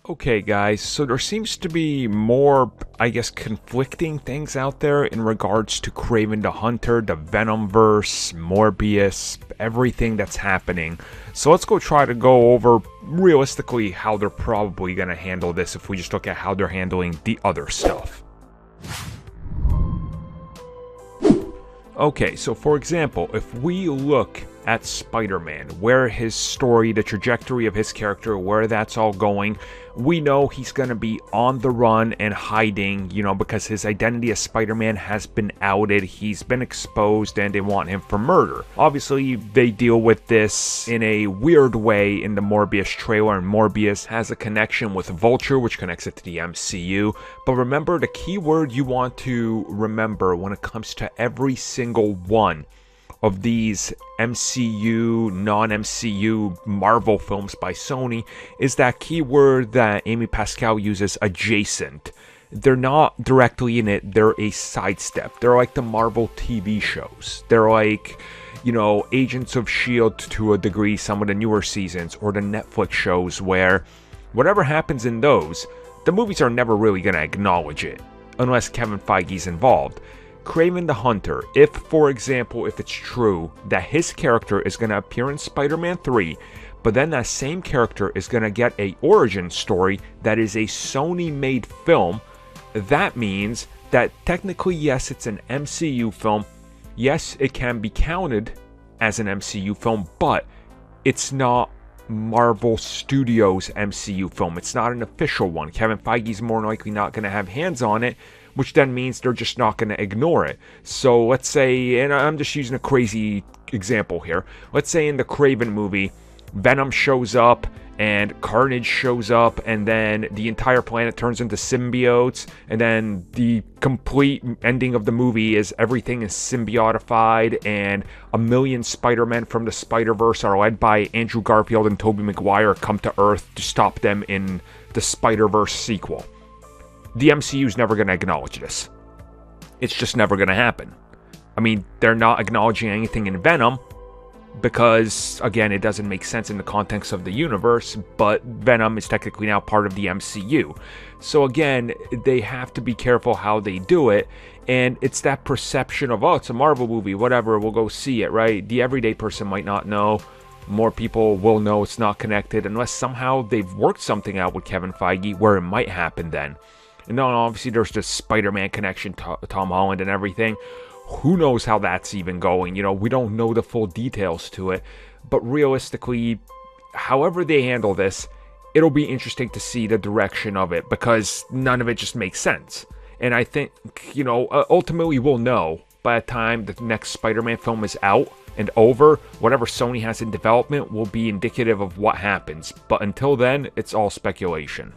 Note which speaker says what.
Speaker 1: Okay, guys, so there seems to be more, I guess, conflicting things out there in regards to Kraven the Hunter, the VenomVerse, Morbius, everything that's happening. So let's try to go over realistically how they're probably going to handle this if we just look at how they're handling the other stuff. Okay, so for example, if we look at Spider-Man, where his story, the trajectory of his character, where that's all going, we know he's going to be on the run and hiding, because his identity as Spider-Man has been outed, he's been exposed, and they want him for murder. Obviously, they deal with this in a weird way in the Morbius trailer, and Morbius has a connection with Vulture, which connects it to the MCU. But remember, the key word you want to remember when it comes to every single one of these MCU, non-MCU Marvel films by Sony is that keyword that Amy Pascal uses, adjacent. They're not directly in it, they're a sidestep. They're like the Marvel TV shows. They're like, Agents of S.H.I.E.L.D. to a degree, some of the newer seasons, or the Netflix shows where whatever happens in those, the movies are never really going to acknowledge it, unless Kevin Feige's involved. Kraven the Hunter, if, for example, if it's true that his character is going to appear in Spider-Man 3, but then that same character is going to get a origin story that is a Sony-made film, that means that technically, yes, it's an MCU film. Yes, it can be counted as an MCU film, but it's not Marvel Studios MCU film. It's not an official one. Kevin Feige's more than likely not going to have hands on it, which then means they're just not going to ignore it. So let's say, and I'm just using a crazy example here, let's say in the Kraven movie, Venom shows up and Carnage shows up, and then the entire planet turns into symbiotes, and then the complete ending of the movie is everything is symbiotified, and a million Spider-Men from the Spider-Verse are led by Andrew Garfield and Tobey Maguire come to Earth to stop them in the Spider-Verse sequel. The MCU's never going to acknowledge this. It's just never going to happen. I mean, they're not acknowledging anything in Venom because, again, it doesn't make sense in the context of the universe, but Venom is technically now part of the MCU. So again, they have to be careful how they do it, and it's that perception of, oh, it's a Marvel movie, whatever, we'll go see it, right? The everyday person might not know. More people will know it's not connected unless somehow they've worked something out with Kevin Feige where it might happen then. And then obviously there's the Spider-Man connection, Tom Holland and everything. Who knows how that's even going? We don't know the full details to it. But realistically, however they handle this, it'll be interesting to see the direction of it because none of it just makes sense. And I think, ultimately we'll know by the time the next Spider-Man film is out and over. Whatever Sony has in development will be indicative of what happens. But until then, it's all speculation.